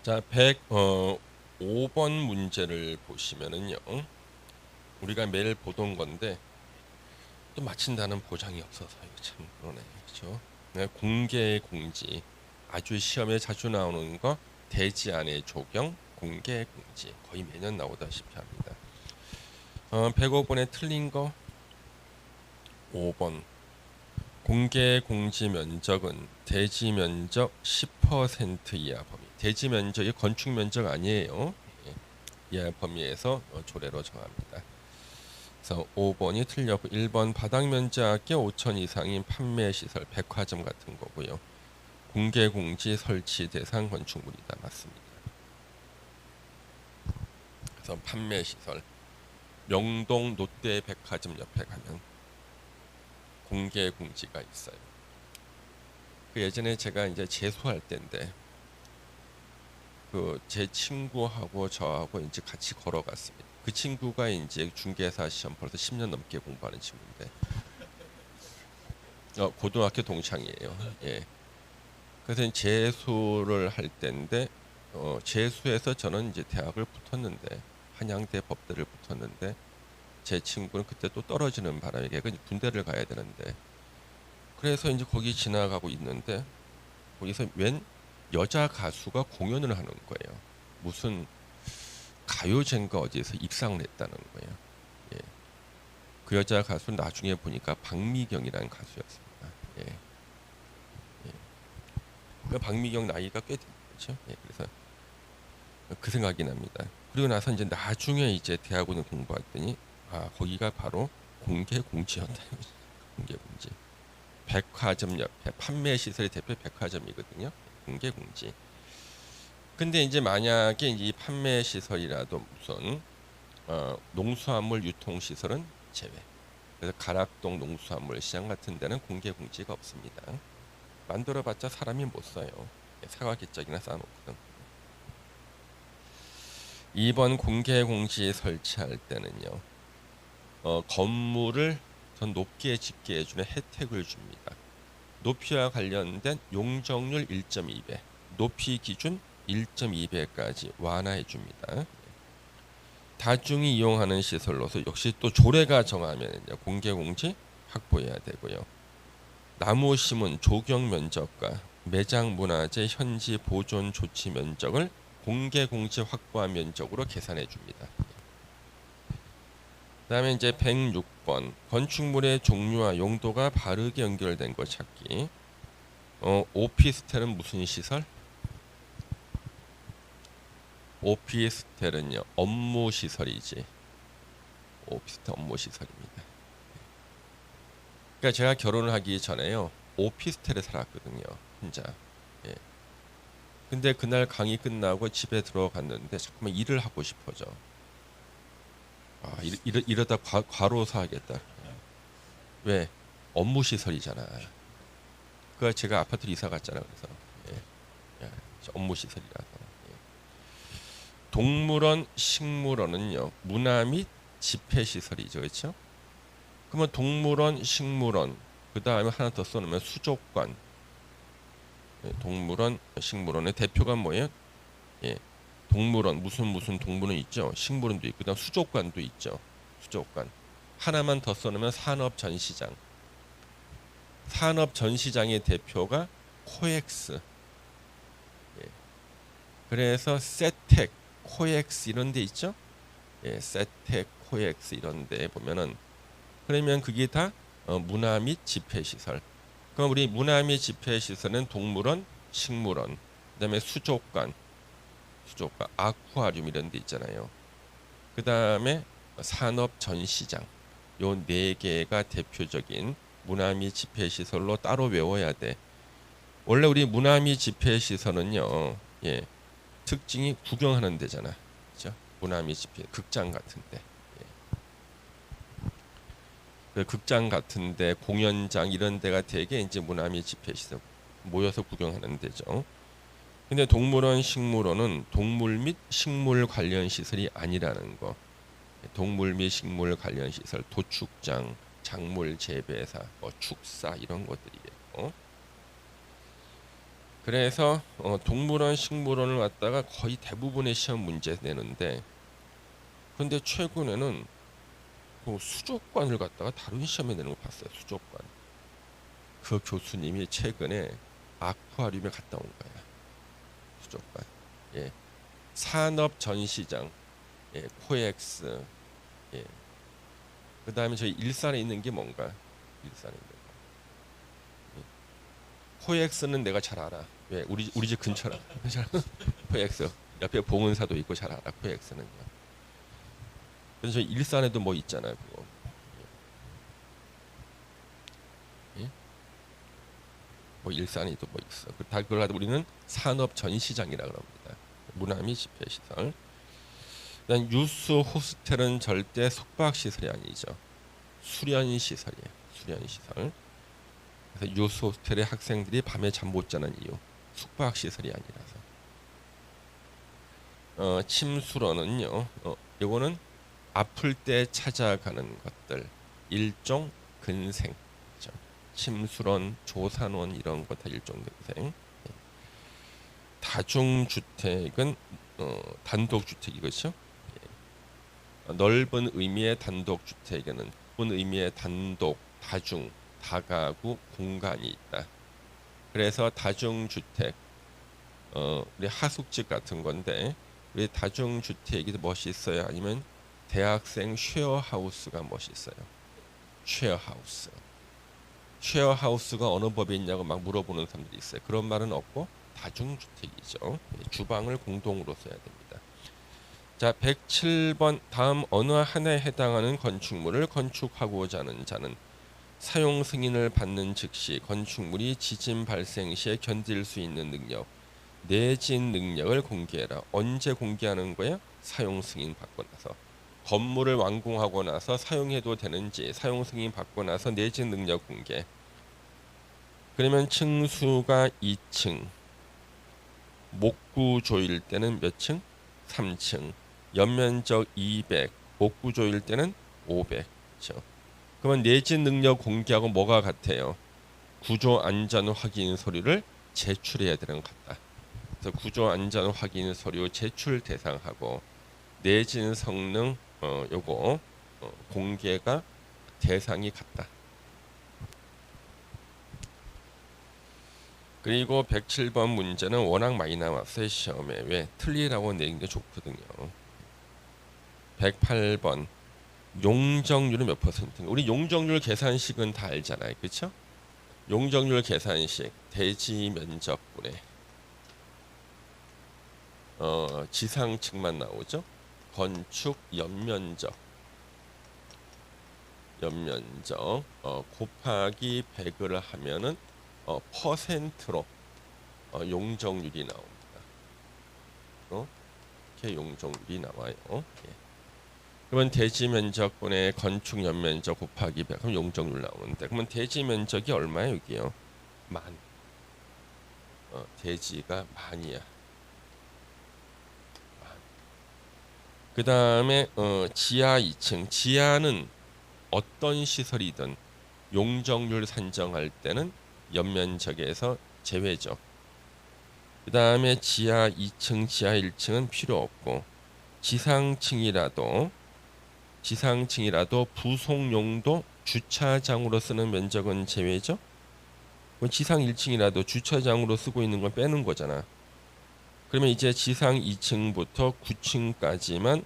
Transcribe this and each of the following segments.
자, 105번 문제를 보시면은요. 우리가 매일 보던 건데 또 맞힌다는 보장이 없어서 이거 참 그러네. 그렇죠? 네, 공개 공지. 아주 시험에 자주 나오는 거 대지 안의 조경 공개 공지. 거의 매년 나오다시피 합니다. 105번에 틀린 거 5번. 공개 공지 면적은 대지 면적 10% 이하 범위. 대지 면적이 건축 면적 아니에요. 예, 이하 범위에서 조례로 정합니다. 그래서 5번이 틀렸고 1번 바닥 면적이 5천 이상인 판매 시설, 백화점 같은 거고요. 공개 공지 설치 대상 건축물이다. 맞습니다. 그래서 판매 시설 명동 롯데 백화점 옆에 가면 공개 공지가 있어요. 그 예전에 제가 이제 재수할 때인데 그 제 친구하고 저하고 이제 같이 걸어갔습니다. 그 친구가 이제 중개사 시험 벌써 10년 넘게 공부하는 친구인데 고등학교 동창이에요. 예. 그래서 재수를 할 때인데 재수해서 저는 이제 대학을 붙었는데 한양대 법대를 붙었는데 제 친구는 그때 또 떨어지는 바람에 걔가 이제 군대를 가야 되는데 그래서 이제 거기 지나가고 있는데 거기서 웬 여자 가수가 공연을 하는 거예요. 무슨 가요제인가 어디에서 입상을 했다는 거예요. 예. 그 여자 가수는 나중에 보니까 박미경이라는 가수였습니다. 예. 예. 그 박미경 나이가 꽤 됐죠. 예. 그래서 그 생각이 납니다. 그리고 나서 이제 나중에 이제 대학원을 공부했더니 거기가 바로 공개 공지였다. 공개 공지. 백화점 옆에 판매 시설의 대표 백화점이거든요. 공개 공지. 근데 이제 만약에 이 판매 시설이라도 무슨 농수산물 유통 시설은 제외. 그래서 가락동 농수산물 시장 같은 데는 공개 공지가 없습니다. 만들어봤자 사람이 못 써요. 사과 깃짝이나 쌓아놓거든. 2번 공개 공지 설치할 때는요. 건물을 더 높게 짓게 해주는 혜택을 줍니다. 높이와 관련된 용적률 1.2배, 높이 기준 1.2배까지 완화해 줍니다. 다중이 이용하는 시설로서 역시 또 조례가 정하면 공개 공지 확보해야 되고요. 나무 심은 조경 면적과 매장 문화재 현지 보존 조치 면적을 공개 공지 확보한 면적으로 계산해 줍니다. 그다음에 이제 106번 건축물의 종류와 용도가 바르게 연결된 것 찾기. 오피스텔은 무슨 시설? 오피스텔은요 업무 시설이지. 오피스텔 업무 시설입니다. 그러니까 제가 결혼을 하기 전에요 오피스텔에 살았거든요 혼자. 예. 근데 그날 강의 끝나고 집에 들어갔는데 자꾸만 일을 하고 싶어져. 이러다 과로사 하겠다. 왜? 업무 시설이잖아. 그 제가 아파트로 이사 갔잖아. 그래서 예. 업무 시설이라서. 예. 동물원, 식물원은요 문화 및 집회 시설이죠, 그렇죠? 그러면 동물원, 식물원 그 다음에 하나 더 써놓으면 수족관. 예, 동물원, 식물원의 대표가 뭐예요? 예, 동물원 무슨 동물원 있죠. 식물원도 있고 그다음 수족관도 있죠. 수족관. 하나만 더 써놓으면 산업전시장. 산업전시장의 대표가 코엑스. 예, 그래서 세텍, 코엑스 이런 데 있죠. 예, 세텍, 코엑스 이런 데 보면은 그러면 그게 다 문화 및 집회 시설. 그럼 우리 문화 및 집회 시설은 동물원, 식물원, 그다음에 수족관, 아쿠아리움 이런 데 있잖아요. 그다음에 산업 전시장. 요 네 개가 대표적인 문화 및 집회 시설로 따로 외워야 돼. 원래 우리 문화 및 집회 시설은요. 예. 특징이 구경하는 데잖아. 그렇죠? 문화 및 집회 극장 같은 데. 그 극장 같은데 공연장 이런 데가 되게 이제 문화 및 집회 시설 모여서 구경하는 데죠. 근데 동물원, 식물원은 동물 및 식물 관련 시설이 아니라는 거. 동물 및 식물 관련 시설, 도축장, 작물 재배사, 축사 이런 것들이겠고. 그래서 동물원, 식물원을 갖다가 거의 대부분의 시험 문제 내는데, 근데 최근에는 그 수족관을 갖다가 다른 시험에 내는 거 봤어요. 수족관. 그 교수님이 최근에 아쿠아리움에 갔다 온 거야. 수족관. 예. 산업 전시장. 예. 코엑스. 예. 그다음에 저희 일산에 있는 게 뭔가? 일산에 있는 거. 예. 코엑스는 내가 잘 알아. 왜? 우리 집 근처라. 코엑스. 옆에 봉은사도 있고 잘 알아. 코엑스는요. 그래서 저희 일산에도 뭐 있잖아요. 그거. 예? 뭐 일산에도 뭐 있어. 다 그걸 가지고 우리는 산업 전시장이라 그럽니다. 문화미 집회시설. 그다음 유스 호스텔은 절대 숙박 시설이 아니죠. 수련 시설이에요. 수련 시설. 그래서 유스 호스텔의 학생들이 밤에 잠 못 자는 이유, 숙박 시설이 아니라서. 침수로는요. 요거는 아플 때 찾아가는 것들, 일종 근생. 그렇죠? 침수론, 조산원 이런 거 다 일종 근생. 다중주택은 단독주택이겠죠. 넓은 의미의 단독주택에는 넓은 의미의 단독, 다중, 다가구, 공간이 있다. 그래서 다중주택, 우리 하숙집 같은 건데, 우리 다중주택이 멋있어요? 아니면 대학생 쉐어하우스가 멋있어요? 쉐어하우스. 쉐어하우스가 어느 법에 있냐고 막 물어보는 사람들이 있어요. 그런 말은 없고 다중주택이죠. 주방을 공동으로 써야 됩니다. 자, 107번 다음 어느 하나에 해당하는 건축물을 건축하고자 하는 자는 사용 승인을 받는 즉시 건축물이 지진 발생 시에 견딜 수 있는 능력, 내진 능력을 공개해라. 언제 공개하는 거야? 사용 승인 받고 나서. 건물을 완공하고 나서 사용해도 되는지 사용 승인 받고 나서 내진 능력 공개. 그러면 층수가 2층, 목구조일 때는 몇 층? 3층. 연면적 200, 목구조일 때는 500. 그렇죠? 그러면 내진 능력 공개하고 뭐가 같아요? 구조 안전 확인 서류를 제출해야 되는 것 같다. 그래서 구조 안전 확인 서류 제출 대상하고 내진 성능 요거 공개가 대상이 같다. 그리고 107번 문제는 워낙 많이 나왔어요. 시험에. 왜? 틀리라고 내는 게 좋거든요. 108번 용적률은 몇 퍼센트인가? 우리 용적률 계산식은 다 알잖아요. 그렇죠? 용적률 계산식 대지 면적분의 지상층만 나오죠. 건축 연면적 곱하기 100을 하면은 퍼센트로 용적률이 나옵니다. 이렇게 용적률이 나와요. 예. 그러면 대지 면적분의 건축 연면적 곱하기 100 그럼 용적률 나오는데 그러면 대지 면적이 얼마예요? 여기요. 만. 대지가 만이야. 그 다음에 지하 2층. 지하는 어떤 시설이든 용적률 산정할 때는 연면적에서 제외죠. 그 다음에 지하 2층, 지하 1층은 필요 없고 지상층이라도 부속용도 주차장으로 쓰는 면적은 제외죠. 지상 1층이라도 주차장으로 쓰고 있는 건 빼는 거잖아. 그러면 이제 지상 2층부터 9층까지만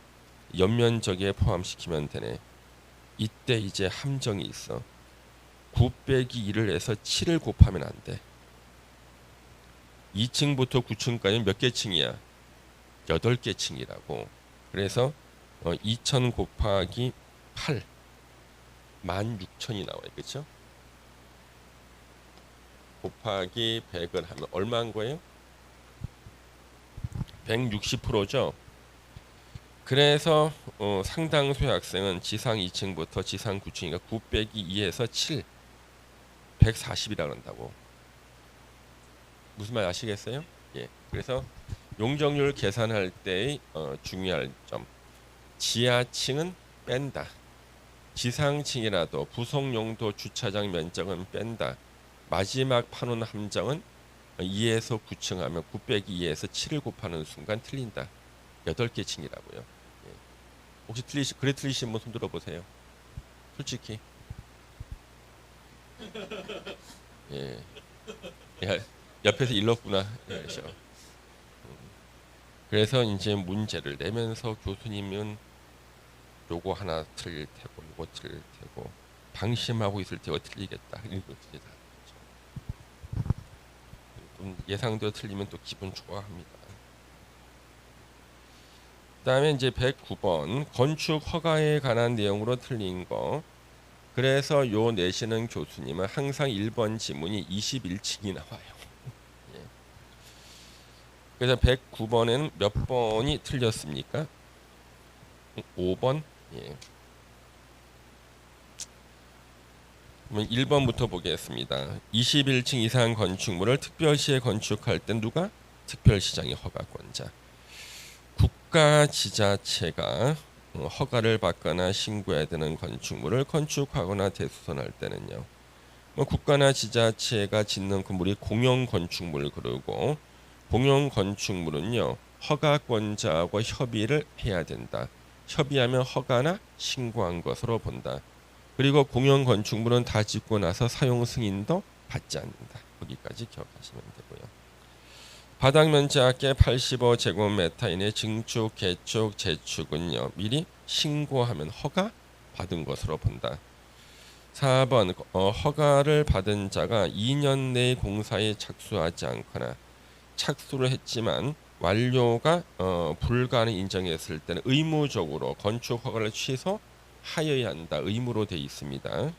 연면적에 포함시키면 되네. 이때 이제 함정이 있어. 9 빼기 2를 해서 7을 곱하면 안 돼. 2층부터 9층까지는 몇 개 층이야? 8개 층이라고. 그래서 2000 곱하기 8 16,000이 나와요. 그렇죠? 곱하기 100을 하면 얼마인 거예요? 160%죠. 그래서 상당수의 학생은 지상 2층부터 지상 9층이니까 9 빼기 2에서 7 140이라 그런다고. 무슨 말 아시겠어요? 예. 그래서 용적률 계산할 때의 중요할 점. 지하층은 뺀다. 지상층이라도 부속용도 주차장 면적은 뺀다. 마지막 판원 함정은 2에서 9층 하면 9 빼기 2에서 7을 곱하는 순간 틀린다. 8개 층이라고요. 예. 혹시 그래 틀리신 분 손 들어보세요. 솔직히. 예. 야, 옆에서 일렀구나. 예, 그렇죠. 그래서 이제 문제를 내면서 교수님은 요거 하나 틀릴 테고 요거 틀릴 테고 방심하고 있을 테고 틀리겠다. 이런 것들이 다 좀 예상대로 틀리면 또 기분 좋아합니다. 그다음에 이제 109번 건축 허가에 관한 내용으로 틀린 거. 그래서 요 내시는 교수님은 항상 1번 지문이 21층이 나와요. 예. 그래서 109번에는 몇 번이 틀렸습니까? 5번. 예. 그러면 1번부터 보겠습니다. 21층 이상 건축물을 특별시에 건축할 땐 누가? 특별시장이 허가권자. 국가지자체가 허가를 받거나 신고해야 되는 건축물을 건축하거나 대수선할 때는요. 뭐 국가나 지자체가 짓는 건물이 공용 건축물 그러고 공용 건축물은요. 허가권자하고 협의를 해야 된다. 협의하면 허가나 신고한 것으로 본다. 그리고 공용 건축물은 다 짓고 나서 사용 승인도 받지 않는다. 거기까지 기억하시면 되고요. 바닥 면적의 85제곱미터 이내 증축, 개축, 재축은요. 미리 신고하면 허가 받은 것으로 본다. 4번 허가를 받은 자가 2년 내에 공사에 착수하지 않거나 착수를 했지만 완료가 불가능 인정했을 때는 의무적으로 건축 허가를 취소하여야 한다. 의무로 되어 있습니다.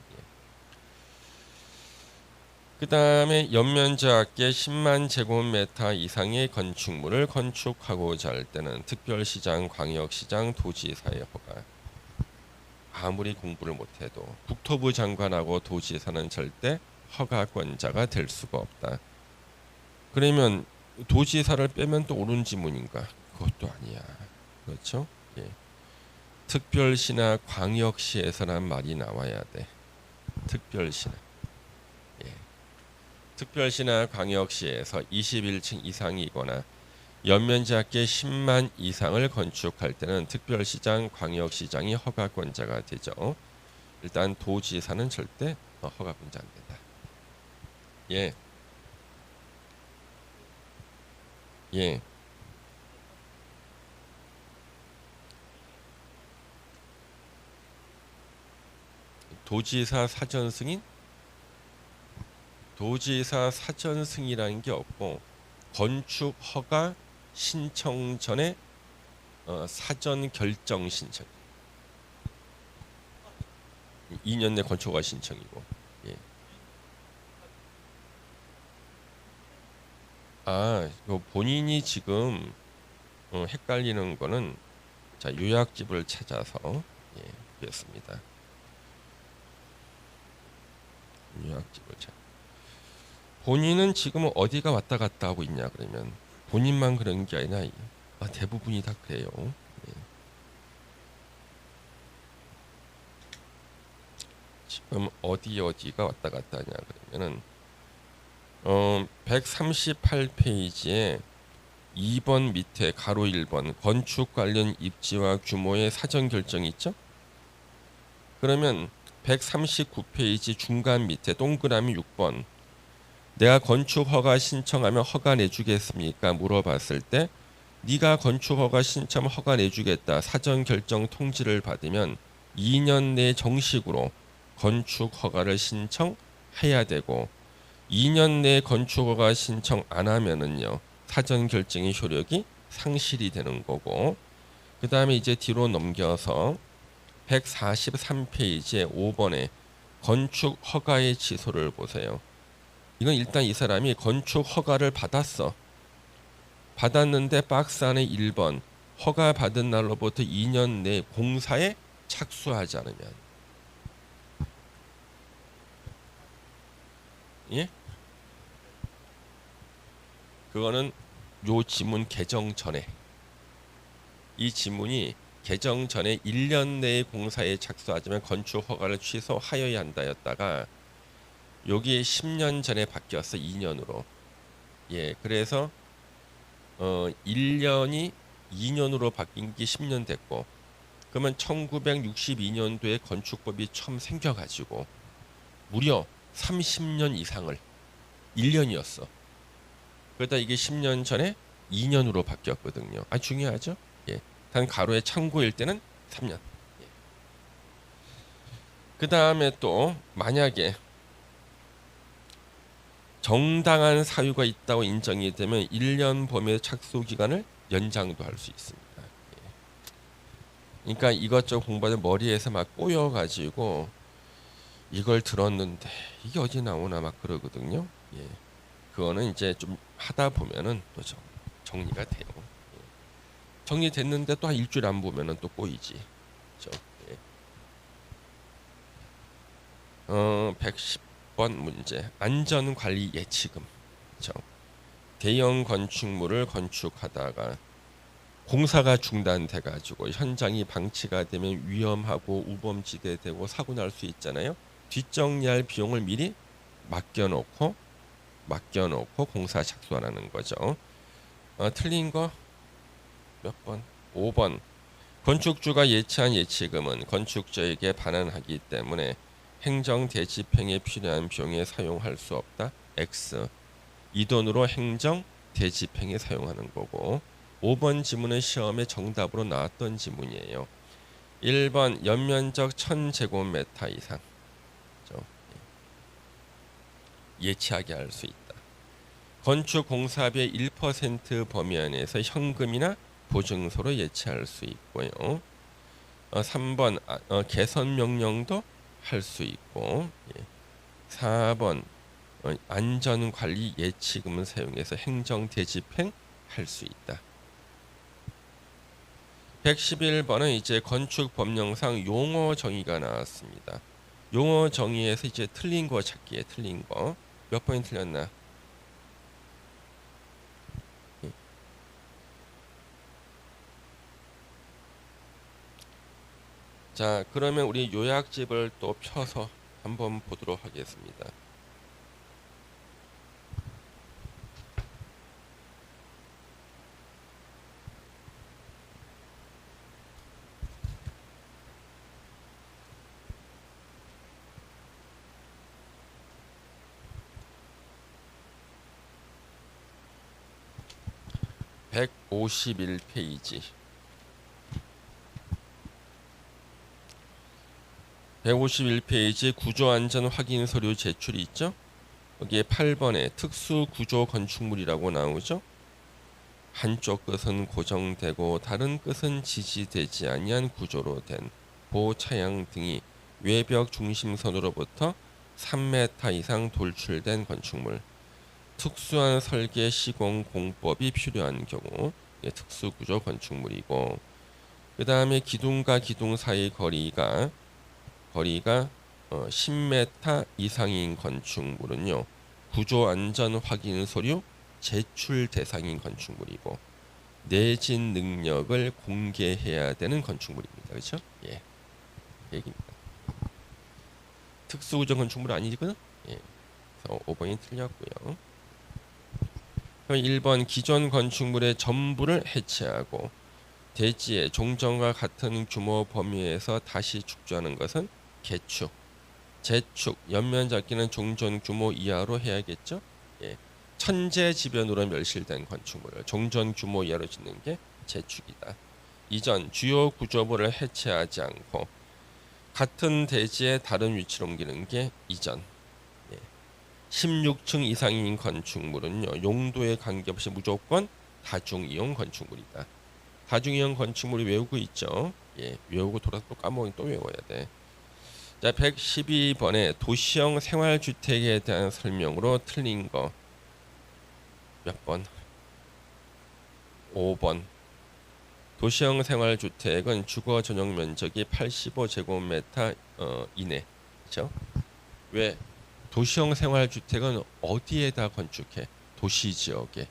그 다음에 연면적의 10만 제곱미터 이상의 건축물을 건축하고자 할 때는 특별시장, 광역시장, 도지사의 허가. 아무리 공부를 못해도 국토부 장관하고 도지사는 절대 허가권자가 될 수가 없다. 그러면 도지사를 빼면 또 옳은 지문인가? 그것도 아니야. 그렇죠? 예. 특별시나 광역시에서란 말이 나와야 돼. 특별시나. 예. 특별시나 광역시에서 21층 이상이거나 연면적의 10만 이상을 건축할 때는 특별시장, 광역시장이 허가권자가 되죠. 일단 도지사는 절대 허가권자 안 된다. 예, 예. 도지사 사전 승인? 도지사 사전 승인이라는 게 없고 건축 허가 신청 전에 사전 결정 신청. 2년 내 건축 허가 신청이고. 예. 이거 본인이 지금 헷갈리는 거는 자 요약집을 찾아서 예, 그랬습니다. 요약집을 찾. 본인은 지금 어디가 왔다 갔다 하고 있냐 그러면 본인만 그런 게 아니라 대부분이 다 그래요. 예. 지금 어디가 왔다 갔다 하냐 그러면은 138페이지에 2번 밑에 가로 1번 건축 관련 입지와 규모의 사전 결정이 있죠? 그러면 139페이지 중간 밑에 동그라미 6번 내가 건축 허가 신청하면 허가 내주겠습니까? 물어봤을 때 네가 건축 허가 신청 허가 내주겠다 사전 결정 통지를 받으면 2년 내 정식으로 건축 허가를 신청해야 되고 2년 내 건축 허가 신청 안 하면은요 사전 결정의 효력이 상실이 되는 거고 그 다음에 이제 뒤로 넘겨서 143페이지에 5번에 건축 허가의 취소를 보세요. 이건 일단 이 사람이 건축 허가를 받았어. 받았는데 박스 안에 1번 허가 받은 날로부터 2년 내 공사에 착수하지 않으면 예? 그거는 요 지문 개정 전에 이 지문이 개정 전에 1년 내에 공사에 착수하지만 건축 허가를 취소하여야 한다였다가 여기 10년 전에 바뀌었어 2년으로 예, 그래서 1년이 2년으로 바뀐 게 10년 됐고, 그러면 1962년도에 건축법이 처음 생겨가지고 무려 30년 이상을 1년이었어. 그러다 이게 10년 전에 2년으로 바뀌었거든요. 아, 중요하죠? 예. 단 가로의 참고일 때는 3년. 예. 그 다음에 또 만약에 정당한 사유가 있다고 인정이 되면 1년 범위의 착수 기간을 연장도 할 수 있습니다. 예. 그러니까 이것저것 공부하다 머리에서 막 꼬여가지고 이걸 들었는데 이게 어디 나오나 막 그러거든요. 예. 그거는 이제 좀 하다 보면은 또 정리가 돼요. 예. 정리됐는데 또 한 일주일 안 보면은 또 꼬이지. 그렇죠? 예. 110번 문제. 안전관리 예치금. 그렇죠? 대형 건축물을 건축하다가 공사가 중단돼 가지고 현장이 방치가 되면 위험하고 우범지대 되고 사고 날 수 있잖아요. 뒷정리할 비용을 미리 맡겨놓고 공사 착수 안 하는 거죠. 틀린 거 몇 번? 5번. 건축주가 예치한 예치금은 건축자에게 반환하기 때문에 행정 대집행에 필요한 비용에 사용할 수 없다. X. 이 돈으로 행정 대집행에 사용하는 거고. 5번 지문은 시험에 정답으로 나왔던 지문이에요. 1번 연면적 1000제곱미터 이상. 그렇죠? 예치하게 할 수 있다. 건축 공사비의 1% 범위 안에서 현금이나 보증서로 예치할 수 있고요. 3번 개선 명령도 할 수 있고, 4번 안전관리 예치금을 사용해서 행정 대집행 할 수 있다. 111번은 이제 건축 법령상 용어 정의가 나왔습니다. 용어 정의에서 이제 틀린 거 찾기에 틀린 거 몇 번이 틀렸나? 자, 그러면 우리 요약집을 또 펴서 한번 보도록 하겠습니다. (151페이지) 151페이지 구조안전 확인 서류 제출이 있죠. 여기에 8번에 특수구조 건축물이라고 나오죠. 한쪽 끝은 고정되고 다른 끝은 지지되지 아니한 구조로 된 보차양 등이 외벽 중심선으로부터 3m 이상 돌출된 건축물. 특수한 설계 시공 공법이 필요한 경우 특수구조 건축물이고, 그 다음에 기둥과 기둥 사이 거리가 10m 이상인 건축물은요 구조 안전 확인 서류 제출 대상인 건축물이고 내진 능력을 공개해야 되는 건축물입니다. 그렇죠? 예, 얘기입니다. 특수구조 건축물 아니거든. 예, 그래서 5번이 틀렸고요. 1번 기존 건축물의 전부를 해체하고 대지의 종전과 같은 규모 범위에서 다시 축조하는 것은 개축, 재축, 연면잡기는 종전 규모 이하로 해야겠죠. 예. 천재지변으로 멸실된 건축물을 종전 규모 이하로 짓는 게 재축이다. 이전 주요 구조물을 해체하지 않고 같은 대지의 다른 위치로 옮기는 게 이전. 16층 이상인 건축물은요 용도에 관계없이 무조건 다중이용 건축물이다. 다중이용 건축물이 외우고 있죠. 예, 외우고 돌아서 또 까먹으면 또 외워야 돼. 자, 112번에 도시형 생활주택에 대한 설명으로 틀린 거 몇 번? 5번. 도시형 생활주택은 주거 전용 면적이 85제곱미터 이내. 그렇죠? 왜? 도시형 생활주택은 어디에다 건축해? 도시지역에.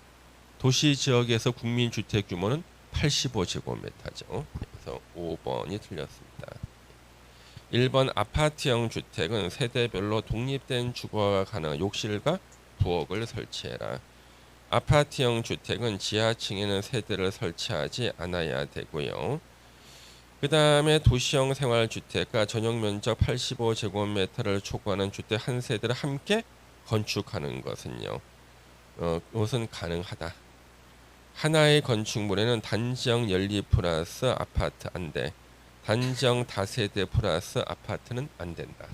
도시지역에서 국민주택 규모는 85제곱미터죠. 그래서 5번이 틀렸습니다. 1번 아파트형 주택은 세대별로 독립된 주거가 가능한 욕실과 부엌을 설치해라. 아파트형 주택은 지하층에는 세대를 설치하지 않아야 되고요. 그 다음에 도시형 생활주택과 전용 면적 85제곱미터를 초과하는 주택 한 세대를 함께 건축하는 것은요. 이것은 가능하다. 하나의 건축물에는 단지형 연립 플러스 아파트 안 돼. 단지형 다세대 플러스 아파트는 안 된다.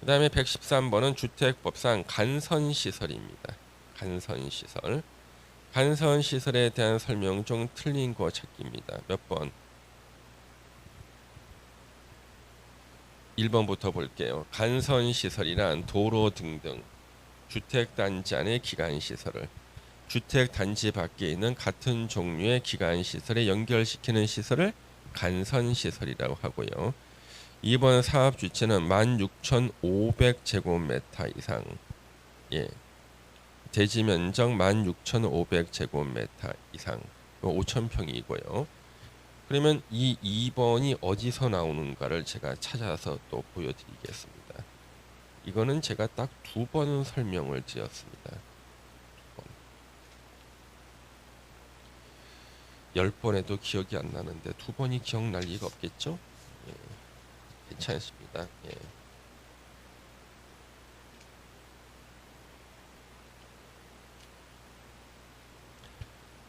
그 다음에 113번은 주택법상 간선시설입니다. 간선시설. 간선시설에 대한 설명 중 틀린 거 찾기입니다. 몇 번? 1번부터 볼게요. 간선시설이란 도로 등등 주택단지 안의 기간시설을 주택단지 밖에 있는 같은 종류의 기간시설에 연결시키는 시설을 간선시설이라고 하고요. 2번 사업주체는 16,500제곱미터 이상, 예, 대지면적 16,500제곱미터 이상, 5,000평이고요. 그러면 이 2번이 어디서 나오는가를 제가 찾아서 또 보여드리겠습니다. 이거는 제가 딱 2번 설명을 드렸습니다. 10번에도 기억이 안 나는데 2번이 기억날 리가 없겠죠? 예, 괜찮습니다. 예.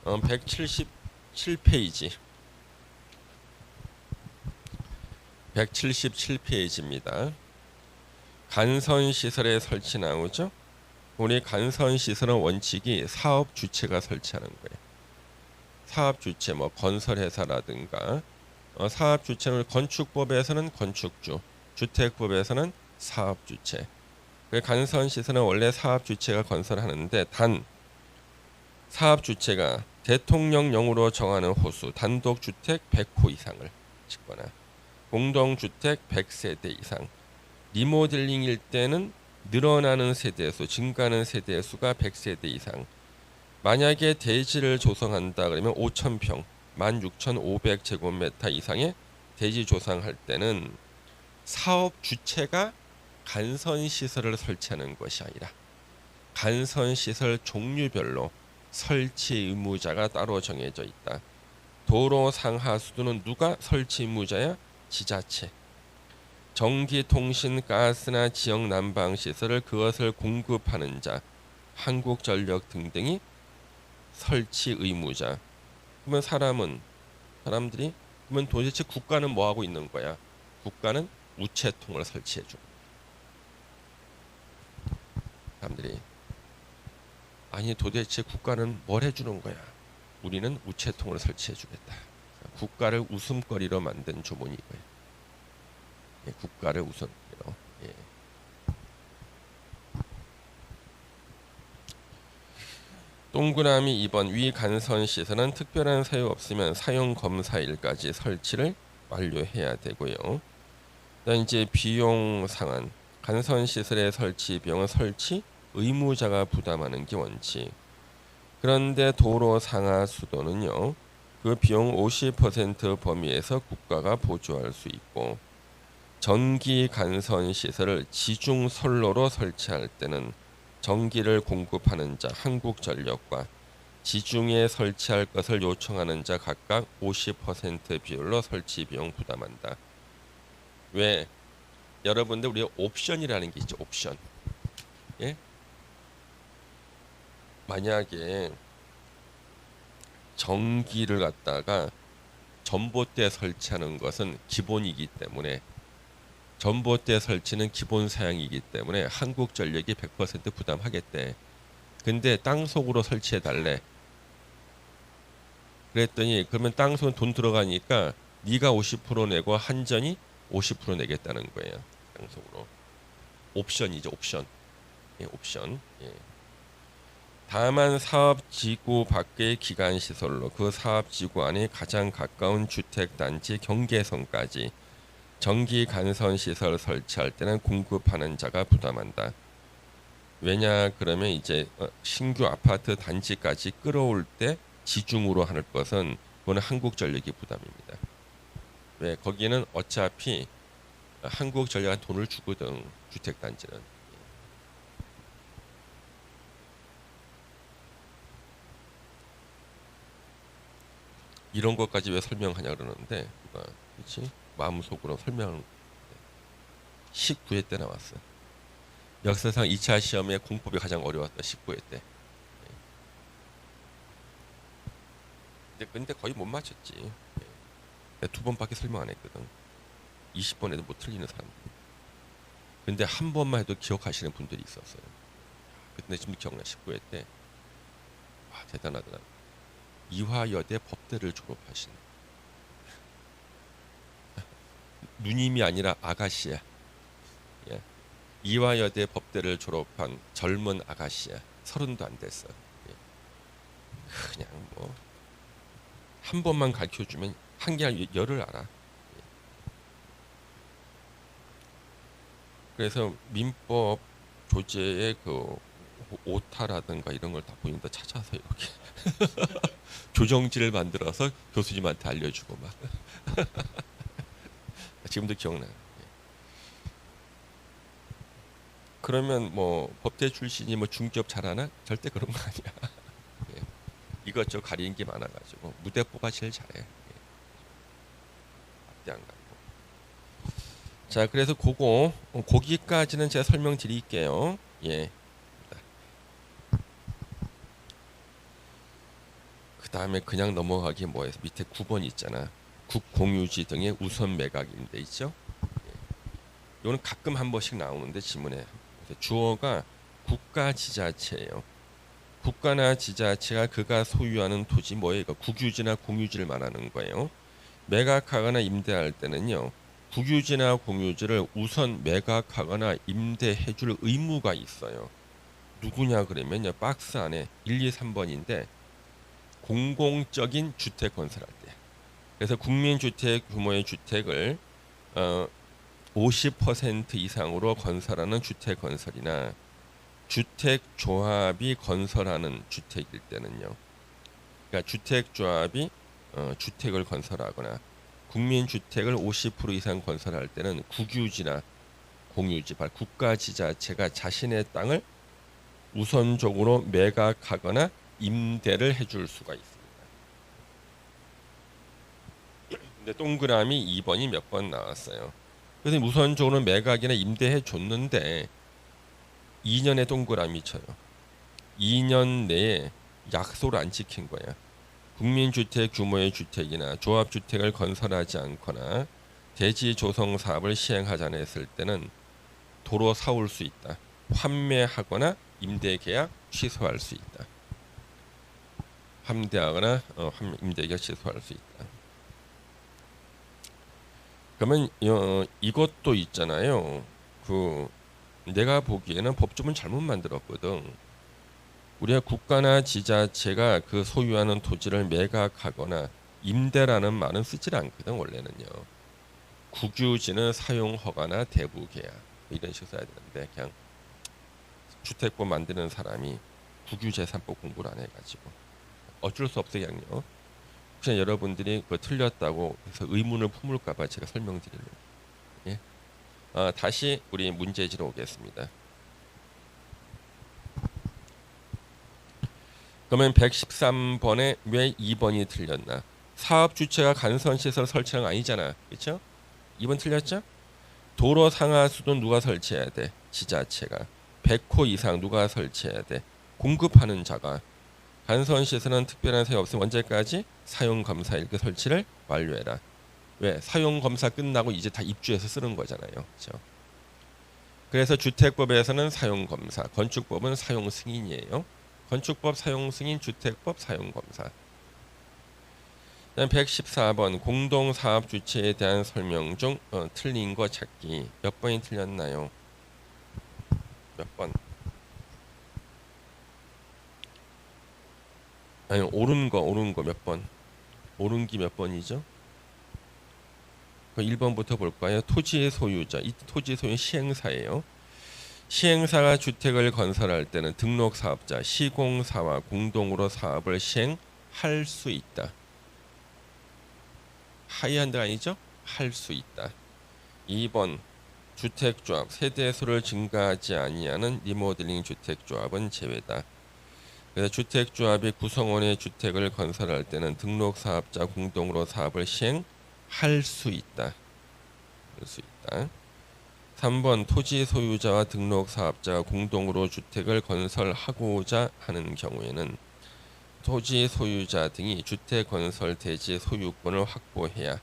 177페이지 177페이지입니다. 간선시설의 설치 나오죠? 우리 간선시설은 원칙이 사업주체가 설치하는 거예요. 사업주체 뭐 건설회사라든가 사업주체는 건축법에서는 건축주, 주택법에서는 사업주체. 간선시설은 원래 사업주체가 건설하는데 단 사업주체가 대통령령으로 정하는 호수 단독주택 100호 이상을 짓거나 공동주택 100세대 이상 리모델링일 때는 늘어나는 세대수 증가하는 세대수가 100세대 이상 만약에 대지를 조성한다 그러면 5,000평 16,500제곱미터 이상의 대지 조성할 때는 사업주체가 간선시설을 설치하는 것이 아니라 간선시설 종류별로 설치 의무자가 따로 정해져 있다. 도로 상하 수도는 누가 설치 의무자야? 지자체. 전기, 통신, 가스나 지역 난방 시설을 그것을 공급하는 자, 한국전력 등등이 설치 의무자. 그러면 사람들이 그러면 도대체 국가는 뭐 하고 있는 거야? 국가는 우체통을 설치해 줘. 사람들이 아니 도대체 국가는 뭘 해주는 거야? 우리는 우체통을 설치해 주겠다. 국가를 웃음거리로 만든 조문이 이거예요. 예, 국가를 웃음거리로. 예. 동그라미 2번 위 간선 시설은 특별한 사유 없으면 사용 검사일까지 설치를 완료해야 되고요. 그다음 이제 비용 상한 간선 시설의 설치 비용은 설치 의무자가 부담하는 게 원칙. 그런데 도로 상하 수도는요. 그 비용 50% 범위에서 국가가 보조할 수 있고 전기 간선 시설을 지중 선로로 설치할 때는 전기를 공급하는 자 한국전력과 지중에 설치할 것을 요청하는 자 각각 50% 비율로 설치 비용 부담한다. 왜? 여러분들 우리 옵션이라는 게 있죠. 옵션. 예? 만약에 전기를 갖다가 전봇대에 설치하는 것은 기본이기 때문에 전봇대 설치는 기본 사양이기 때문에 한국전력이 100% 부담하겠대. 근데 땅속으로 설치해 달래. 그랬더니 그러면 땅속은 돈 들어가니까 네가 50% 내고 한전이 50% 내겠다는 거예요. 땅속으로. 옵션이죠. 옵션. 예, 옵션. 예. 다만 사업지구 밖의 기간시설로 그 사업지구 안에 가장 가까운 주택단지 경계선까지 전기 간선 시설 설치할 때는 공급하는 자가 부담한다. 왜냐 그러면 이제 신규 아파트 단지까지 끌어올 때 지중으로 할 것은 그거는 한국전력이 부담입니다. 왜 거기는 어차피 한국전력이 돈을 주거든 주택단지는. 이런 것까지 왜 설명하냐 그러는데 누가 그렇지? 마음속으로 설명 19회 때 나왔어. 역사상 2차 시험에 공법이 가장 어려웠다. 19회 때. 근데 거의 못 맞췄지. 두 번밖에 설명 안 했거든. 20번에도 못 틀리는 사람. 근데 한 번만 해도 기억하시는 분들이 있었어요. 근데 지금 기억나. 19회 때. 와, 대단하더라. 이화여대 법대를 졸업하신 누님이 아니라 아가씨야. 예. 이화여대 법대를 졸업한 젊은 아가씨야. 30도 안 됐어. 예. 그냥 뭐 한 번만 가르쳐주면 한개 열을 알아. 예. 그래서 민법 조제의 그 오타라든가 이런 걸 다 본인도 찾아서 이렇게 교정지를 만들어서 교수님한테 알려주고 막 지금도 기억나요. 예. 그러면 뭐 법대 출신이 뭐 중기업 잘하나? 절대 그런 거 아니야. 예. 이것저것 가리는 게 많아가지고 무대뽀가 제일 잘해. 예. 앞대 안 가고. 자, 그래서 거기까지는 제가 설명드릴게요. 예. 그 다음에 그냥 넘어가기 뭐해서 밑에 9번 있잖아. 국공유지 등의 우선 매각인데 있죠. 이거는 가끔 한 번씩 나오는데 지문에 주어가 국가지자체예요. 국가나 지자체가 그가 소유하는 토지 뭐예요? 이거 국유지나 공유지를 말하는 거예요. 매각하거나 임대할 때는요. 국유지나 공유지를 우선 매각하거나 임대해줄 의무가 있어요. 누구냐 그러면요. 박스 안에 1, 2, 3번인데 공공적인 주택 건설할 때. 그래서 국민주택 규모의 주택을 50% 이상으로 건설하는 주택 건설이나 주택조합이 건설하는 주택일 때는요. 그러니까 주택조합이 주택을 건설하거나 국민주택을 50% 이상 건설할 때는 국유지나 공유지, 국가지자체가 자신의 땅을 우선적으로 매각하거나 임대를 해줄 수가 있습니다. 근데 동그라미 2번이 몇 번 나왔어요. 그래서 우선적으로 매각이나 임대해 줬는데 2년의 동그라미 쳐요. 2년 내에 약속을 안 지킨 거야. 국민주택 규모의 주택이나 조합주택을 건설하지 않거나 대지 조성 사업을 시행하자는 했을 때는 도로 사올 수 있다. 환매하거나 임대 계약 취소할 수 있다. 환대하거나 임대 계약 취소할 수 있다. 그러면 이것도 있잖아요. 내가 보기에는 법조문 잘못 만들었거든. 우리가 국가나 지자체가 그 소유하는 토지를 매각하거나 임대라는 말은 쓰질 않거든 원래는요. 국유지는 사용 허가나 대부 계약 이런 식으로 써야 되는데 그냥 주택법 만드는 사람이 국유재산법 공부를 안 해가지고 어쩔 수 없어 그냥요. 혹시 여러분들이 그 틀렸다고 해서 의문을 품을까봐 제가 설명드리는. 예. 다시 우리 문제지로 오겠습니다. 그러면 113번에 왜 2번이 틀렸나? 사업 주체가 간선시설 설치는 아니잖아. 그렇죠? 2번 틀렸죠? 도로 상하수도 누가 설치해야 돼? 지자체가. 100호 이상 누가 설치해야 돼? 공급하는 자가. 간선시설은 특별한 사유 없으면 언제까지? 사용검사 이렇게 설치를 완료해라. 왜? 사용검사 끝나고 이제 다 입주해서 쓰는 거잖아요. 그렇죠? 그래서 주택법에서는 사용검사, 건축법은 사용승인이에요. 건축법 사용승인, 주택법 사용검사. 그다음 114번 공동사업 주체에 대한 설명 중 틀린 거 찾기. 몇 번이 틀렸나요? 몇 번? 아니 옳은 거 몇 번? 옳은 기 몇 번이죠? 1번부터 볼까요? 토지의 소유자. 이 토지 소유 시행사예요. 시행사가 주택을 건설할 때는 등록 사업자, 시공사와 공동으로 사업을 시행할 수 있다. 하이한드 아니죠? 할 수 있다. 2번 주택조합 세대수를 증가하지 아니하는 리모델링 주택조합은 제외다. 그래서 주택조합이 구성원의 주택을 건설할 때는 등록사업자 공동으로 사업을 시행할 수 있다. 할 수 있다. 3번 토지 소유자와 등록사업자가 공동으로 주택을 건설하고자 하는 경우에는 토지 소유자 등이 주택 건설 대지 소유권을 확보해야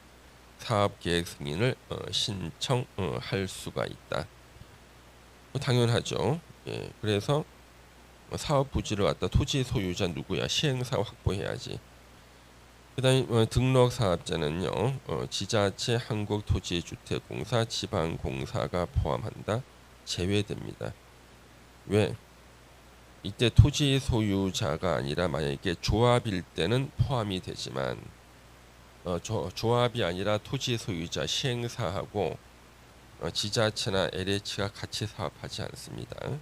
사업계획 승인을 신청할 수가 있다. 당연하죠. 예, 그래서 사업 부지를 갖다 토지 소유자 누구야? 시행사 확보해야지. 그다음에 등록 사업자는요. 지자체, 한국토지주택공사, 지방공사가 포함한다. 제외됩니다. 왜? 이때 토지 소유자가 아니라 만약에 조합일 때는 포함이 되지만 조합이 아니라 토지 소유자 시행사하고 지자체나 LH가 같이 사업하지 않습니다. 예.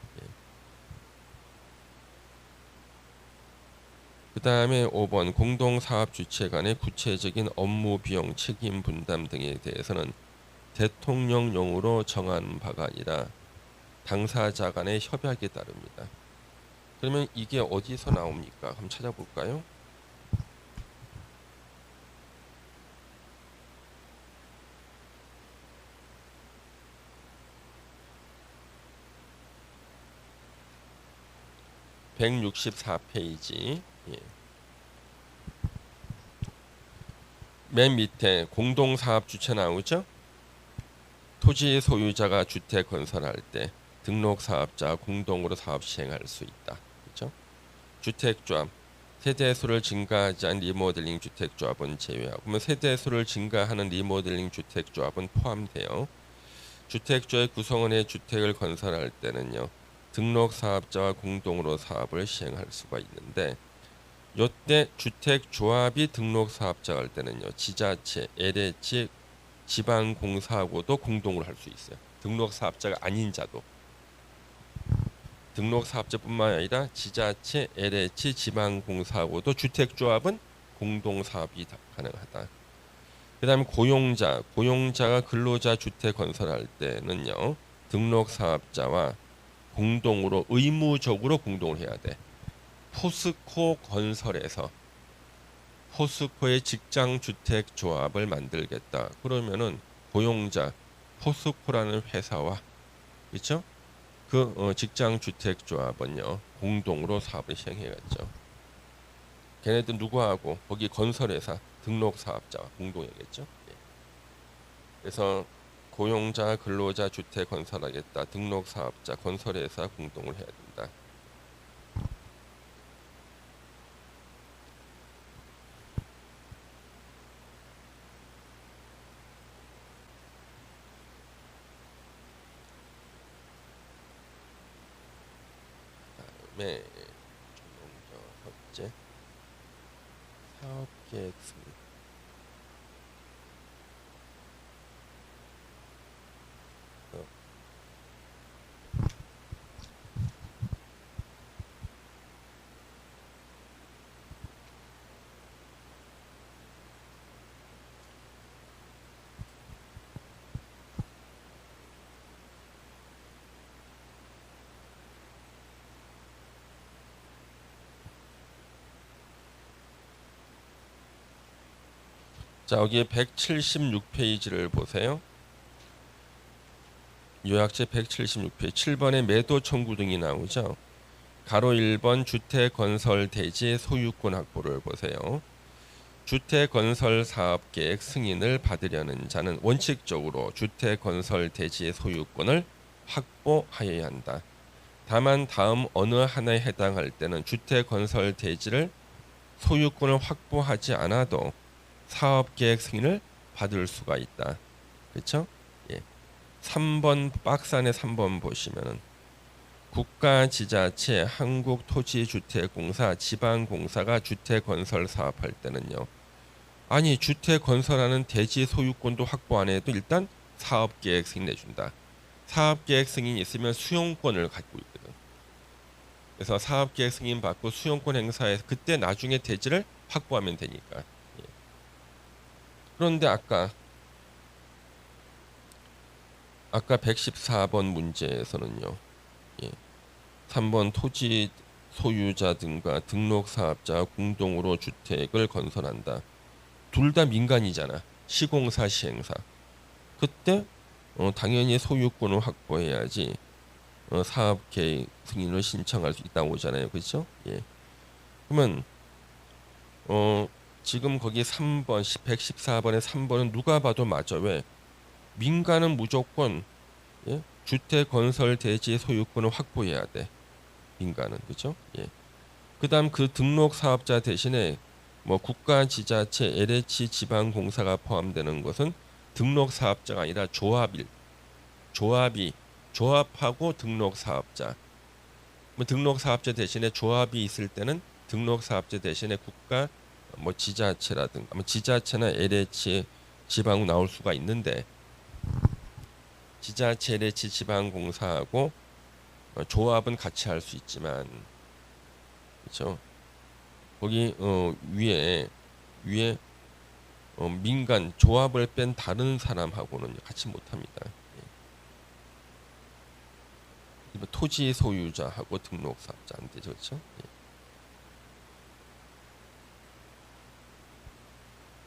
그 다음에 5번 공동사업 주체 간의 구체적인 업무 비용 책임 분담 등에 대해서는 대통령령으로 정한 바가 아니라 당사자 간의 협약에 따릅니다. 그러면 이게 어디서 나옵니까? 한번 찾아볼까요? (164페이지) 예. 맨 밑에 공동사업 주체 나오죠? 토지 소유자가 주택 건설할 때 등록사업자 공동으로 사업 시행할 수 있다. 그렇죠? 주택조합 세대수를 증가하지 않은 리모델링 주택조합은 제외하고 그러면 세대수를 증가하는 리모델링 주택조합은 포함돼요. 주택조의 구성원의 주택을 건설할 때는요. 등록사업자와 공동으로 사업을 시행할 수가 있는데 이때 주택조합이 등록사업자가 할 때는요. 지자체, LH, 지방공사하고도 공동으로 할 수 있어요. 등록사업자가 아닌 자도. 등록사업자뿐만 아니라 지자체, LH, 지방공사하고도 주택조합은 공동사업이 가능하다. 그 다음에 고용자가 근로자 주택 건설할 때는요. 등록사업자와 공동으로 의무적으로 공동을 해야 돼. 포스코 건설에서 포스코의 직장주택조합을 만들겠다. 그러면은 고용자 포스코라는 회사와 그렇죠? 그 직장주택조합은요 공동으로 사업을 시행해야겠죠. 걔네들 누구하고 거기 건설회사 등록사업자와 공동이겠죠. 예. 그래서 고용자 근로자 주택 건설하겠다. 등록사업자 건설회사 공동을 해야 된다. 그다음에 첫째 사업계획 승인. 자, 여기 176페이지를 보세요. 요약제 176페이지 7번에 매도 청구 등이 나오죠. 가로 1번 주택 건설 대지 소유권 확보를 보세요. 주택 건설 사업 계획 승인을 받으려는 자는 원칙적으로 주택 건설 대지의 소유권을 확보하여야 한다. 다만 다음 어느 하나에 해당할 때는 주택 건설 대지를 소유권을 확보하지 않아도 사업 계획 승인을 받을 수가 있다. 그렇죠? 예. 3번 박스 안에 3번 보시면은 국가 지자체, 한국토지주택공사, 지방공사가 주택 건설 사업할 때는요. 아니 주택 건설하는 대지 소유권도 확보 안 해도 일단 사업 계획 승인 내준다. 사업 계획 승인이 있으면 수용권을 갖고 있거든. 그래서 사업 계획 승인 받고 수용권 행사해서 그때 나중에 대지를 확보하면 되니까. 예. 그런데 아까 114번 문제에서는요. 예. 3번 토지 소유자 등과 등록사업자 공동으로 주택을 건설한다. 둘 다 민간이잖아. 시공사, 시행사. 그때 당연히 소유권을 확보해야지 사업 계획 승인을 신청할 수 있다고 오잖아요. 그렇죠? 예. 그러면 지금 거기 3번 114번에 3번은 누가 봐도 맞아. 왜? 민간은 무조건 예? 주택 건설 대지 소유권을 확보해야 돼. 민간은 그렇죠? 예. 그다음 그 등록 사업자 대신에 뭐 국가 지자체 LH 지방공사가 포함되는 것은 등록 사업자가 아니라 조합하고 등록 사업자. 뭐 등록 사업자 대신에 조합이 있을 때는 등록 사업자 대신에 국가 뭐 지자체라든가 뭐 지자체나 LH 지방 나올 수가 있는데 지자체 LH 지방공사하고 조합은 같이 할 수 있지만 그렇죠? 거기 위에 민간 조합을 뺀 다른 사람하고는 같이 못합니다. 예. 토지 소유자하고 등록사업자 안 되죠, 그렇죠? 예.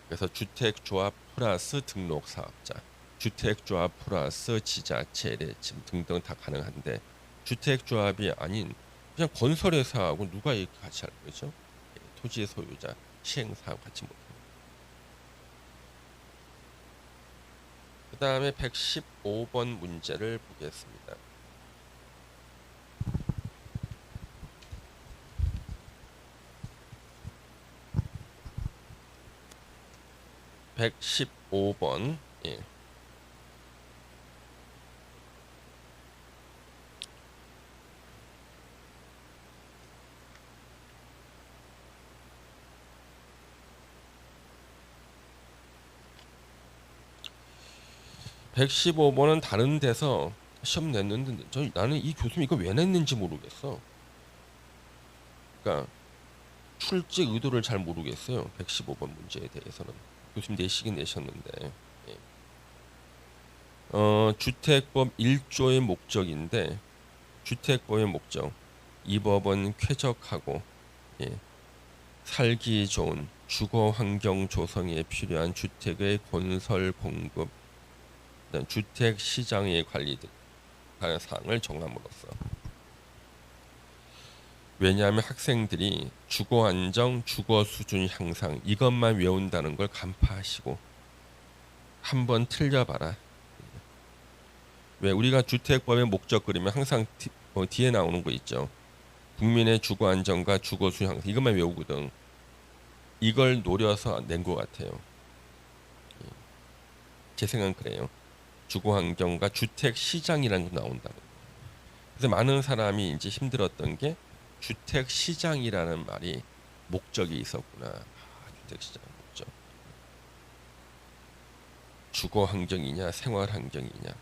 그래서 주택조합 플러스 등록사업자, 주택조합 플러스 지자체 등등 다 가능한데 주택조합이 아닌 그냥 건설회사하고 누가 이렇게 같이 할 거죠? 예. 토지 소유자, 시행사하고 같이 못. 그 다음에 115번 문제를 보겠습니다. (115번) 예. (115번은) 다른 데서 시험 냈는데 나는 이 교수님 이거 왜 냈는지 모르겠어. 그러니까 출제 의도를 잘 모르겠어요. 115번 문제에 대해서는 교수님 내시긴 내셨는데 예. 주택법 1조의 목적인데 주택법의 목적 이 법은 쾌적하고 예. 살기 좋은 주거 환경 조성에 필요한 주택의 건설 공급 주택 시장의 관리 등 다른 사항을 정함으로써 왜냐하면 학생들이 주거 안정, 주거 수준 향상 이것만 외운다는 걸 간파하시고 한번 틀려봐라. 왜 우리가 주택법의 목적 그리면 항상 뒤에 나오는 거 있죠. 국민의 주거 안정과 주거 수준 향상 이것만 외우거든. 이걸 노려서 낸 것 같아요. 제 생각은 그래요. 주거 환경과 주택 시장이라는 거 나온다는 거. 그래서 많은 사람이 이제 힘들었던 게 주택 시장이라는 말이 목적이 있었구나. 주택 시장 목적. 주거 환경이냐 생활 환경이냐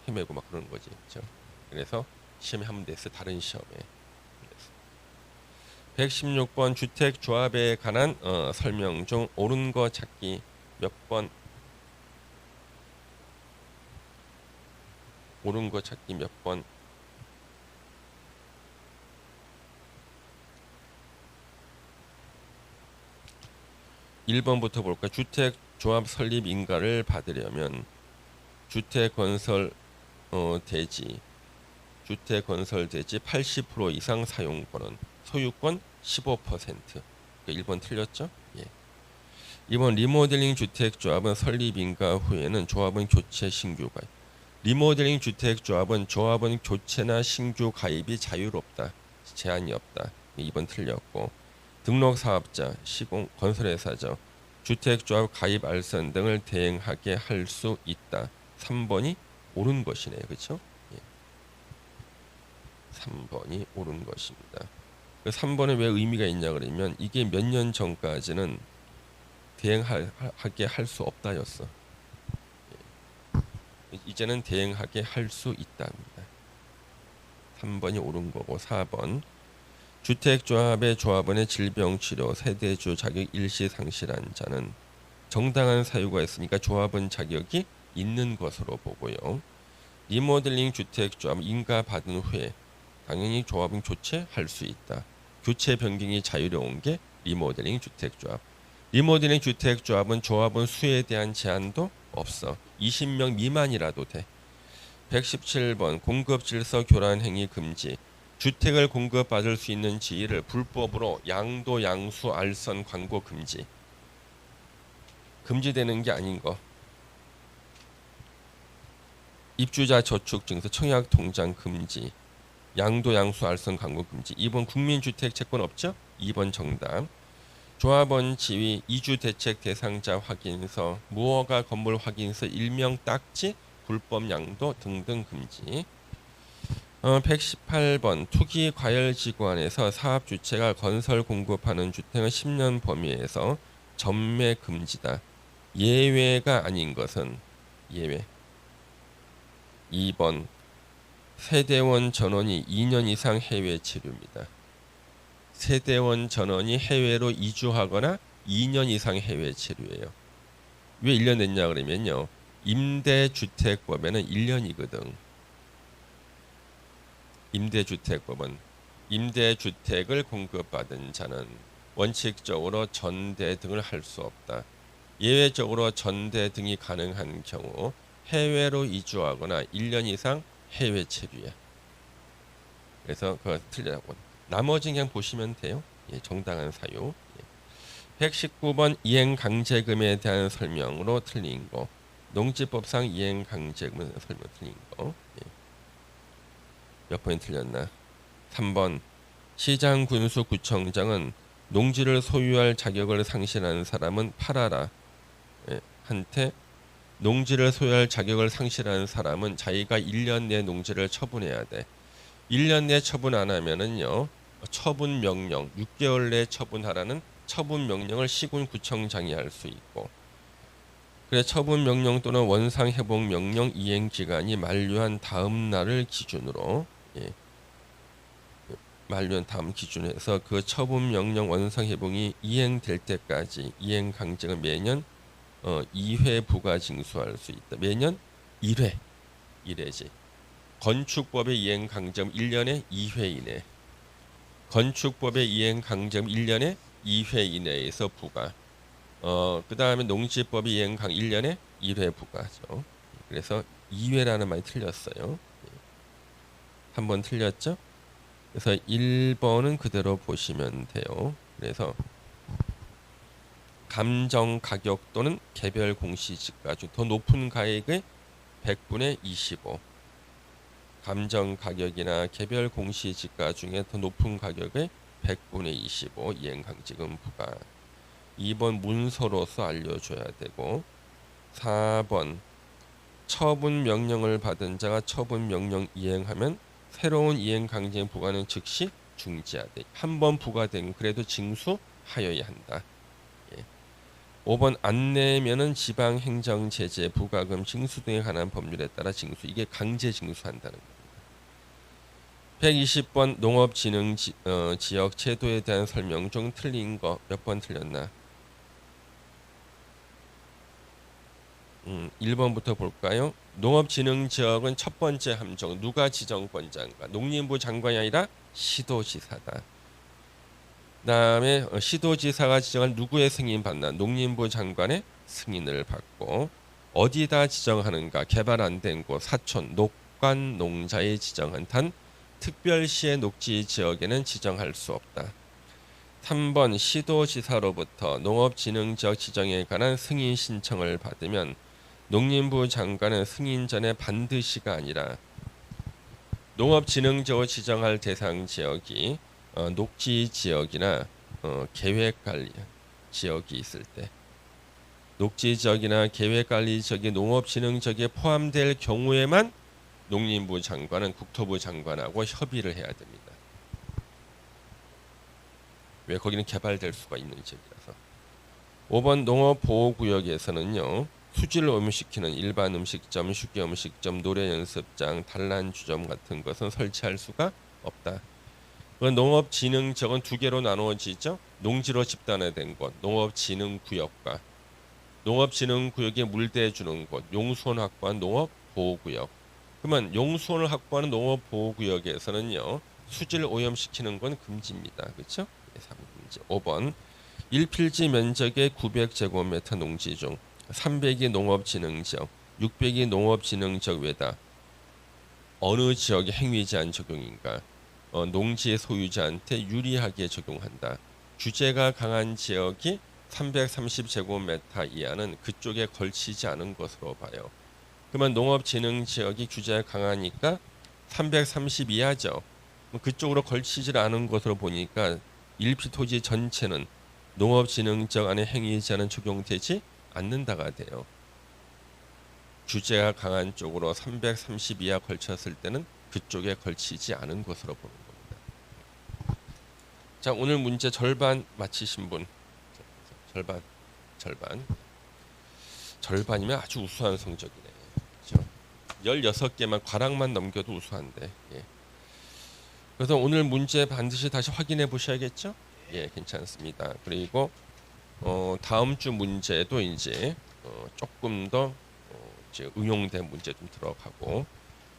헤매고 막 그러는 거지. 그렇죠? 그래서 시험에 하면 됐어. 다른 시험에. 116번 주택 조합에 관한 설명 중 옳은 거 찾기 몇 번? 옳은 거 찾기 몇 번? 1번부터 볼까? 주택 조합 설립 인가를 받으려면 주택 건설 대지 80% 이상 사용권은 소유권 15%. 그러니까 1번 틀렸죠? 예. 2번 리모델링 주택 조합은 설립 인가 후에는 조합은 교체 신규 가입. 리모델링 주택 조합은 교체나 신규 가입이 자유롭다. 제한이 없다. 2번 틀렸고 등록 사업자, 시공 건설회사죠. 주택조합 가입 알선 등을 대행하게 할 수 있다. 3번이 옳은 것이네요. 그렇죠? 예. 3번이 옳은 것입니다. 3번에 왜 의미가 있냐 그러면 이게 몇 년 전까지는 대행하게 할 수 없다였어. 예. 이제는 대행하게 할 수 있답니다. 3번이 옳은 거고 4번 주택조합의 조합원의 질병치료 세대주 자격 일시 상실한 자는 정당한 사유가 있으니까 조합원 자격이 있는 것으로 보고요. 리모델링 주택조합 인가 받은 후에 당연히 조합은 교체할 수 있다. 교체 변경이 자유로운 게 리모델링 주택조합. 리모델링 주택조합은 조합원 수에 대한 제한도 없어. 20명 미만이라도 돼. 117번 공급 질서 교란 행위 금지. 주택을 공급받을 수 있는 지위를 불법으로 양도 양수 알선 광고 금지. 금지되는 게 아닌 거. 입주자 저축 증서 청약 통장 금지. 양도 양수 알선 광고 금지. 2번 국민주택 채권 없죠? 2번 정답. 조합원 지위, 이주 대책 대상자 확인서, 무허가 건물 확인서, 일명 딱지, 불법 양도 등등 금지. 118번 투기 과열 지구 안에서 사업 주체가 건설 공급하는 주택은 10년 범위에서 전매 금지다. 예외가 아닌 것은 예외. 2번 세대원 전원이 2년 이상 해외 체류입니다. 세대원 전원이 해외로 이주하거나 2년 이상 해외 체류예요. 왜 1년 냈냐 그러면요. 임대주택법에는 1년이거든. 임대주택법은 임대주택을 공급받은 자는 원칙적으로 전대 등을 할 수 없다. 예외적으로 전대 등이 가능한 경우 해외로 이주하거나 1년 이상 해외 체류야. 그래서 그거 틀리라고. 나머지 그냥 보시면 돼요. 예, 정당한 사유. 예. 119번 이행강제금에 대한 설명으로 틀린 거. 농지법상 이행강제금에 대한 설명 틀린 거. 예. 몇 번이 틀렸나? 3번 시장 군수 구청장은 농지를 소유할 자격을 상실한 사람은 팔아라. 예, 한테 농지를 소유할 자격을 상실한 사람은 자기가 1년 내 농지를 처분해야 돼. 1년 내 처분 안 하면은요. 처분 명령 6개월 내 처분하라는 처분 명령을 시군구청장이 할 수 있고 그래 처분 명령 또는 원상 회복 명령 이행 기간이 만료한 다음 날을 기준으로 예, 만료한 다음 기준으로 해서 그 처분 명령 원상 회복이 이행될 때까지 이행 강제는 매년 2회 부과 징수할 수 있다. 매년 1회 1회지. 건축법의 이행 강제금 1년에 2회 이내. 건축법의 이행 강제금 1년에 2회 이내에서 부과. 그 다음에 농지법의 이행 강 1년에 1회 부과죠. 그래서 2회라는 말이 틀렸어요. 한 번 틀렸죠? 그래서 1번은 그대로 보시면 돼요. 그래서 감정 가격 또는 개별 공시지가 중 더 높은 가액의 100분의 25. 감정 가격이나 개별 공시지가 중에 더 높은 가격의 100분의 25 이행강제금 부과. 2번 문서로서 알려줘야 되고 4번 처분 명령을 받은 자가 처분 명령 이행하면 새로운 이행강제금 부과는 즉시 중지하되 한 번 부과된 그래도 징수하여야 한다. 5번 안 내면은 지방행정제재 부과금 징수 등에 관한 법률에 따라 징수. 이게 강제 징수한다는 겁니다. 120번 농업진흥지역 제도에 대한 설명 중 틀린 거 몇 번 틀렸나? 1번부터 볼까요? 농업진흥지역은 첫 번째 함정 누가 지정권자인가? 농림부 장관이 아니라 시도지사다. 그다음에 시도지사가 지정한 누구의 승인 받나? 농림부 장관의 승인을 받고 어디다 지정하는가? 개발 안 된 곳 사촌 녹관 농자에 지정한 단 특별시의 녹지 지역에는 지정할 수 없다. 3번 시도지사로부터 농업진흥지역 지정에 관한 승인 신청을 받으면 농림부 장관은 승인 전에 반드시가 아니라 농업진흥지역을 지정할 대상 지역이 녹지 지역이나 계획관리 지역이 있을 때 녹지 지역이나 계획관리 지역이 농업진흥 지역에 포함될 경우에만 농림부 장관은 국토부 장관하고 협의를 해야 됩니다. 왜 거기는 개발될 수가 있는 지역이라서. 5번 농업보호구역에서는요. 수질을 오염시키는 일반 음식점, 휴게 음식점, 노래 연습장, 단란주점 같은 것은 설치할 수가 없다. 농업진흥지역은 두 개로 나누어지죠. 농지로 집단화된 곳, 농업진흥구역과 농업진흥구역에 물대주는 곳, 용수원 확보한 농업보호구역. 그러면 용수원을 확보하는 농업보호구역에서는요. 수질 오염시키는 건 금지입니다. 그렇죠? 3금지. 5번. 1필지 면적의 900제곱미터 농지 중 300이 농업진흥지역, 600이 농업진흥지역 외다. 어느 지역의 행위 제한 적용인가? 농지의 소유자한테 유리하게 적용한다. 규제가 강한 지역이 330제곱미터 이하는 그쪽에 걸치지 않은 것으로 봐요. 그러면 농업진흥지역이 규제가 강하니까 330 이하죠. 그쪽으로 걸치질 않은 것으로 보니까 일피 토지 전체는 농업진흥지역 안에 행위 제한은 적용되지 않는다가 돼요. 규제가 강한 쪽으로 330 이하 걸쳤을 때는 그쪽에 걸치지 않은 것으로 보는 겁니다. 자, 오늘 문제 절반 맞히신 분. 절반이면 아주 우수한 성적이네. 그렇죠? 16개만 과락만 넘겨도 우수한데. 예. 그래서 오늘 문제 반드시 다시 확인해 보셔야겠죠? 예, 괜찮습니다. 그리고 다음 주 문제도 이제 조금 더 이제 응용된 문제 좀 들어가고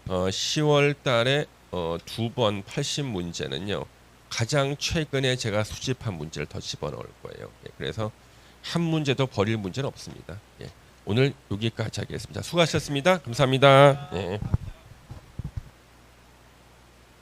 10월 달에 두 번 80 문제는요. 가장 최근에 제가 수집한 문제를 더 집어넣을 거예요. 예, 그래서 한 문제도 버릴 문제는 없습니다. 예, 오늘 여기까지 하겠습니다. 수고하셨습니다. 감사합니다. 예.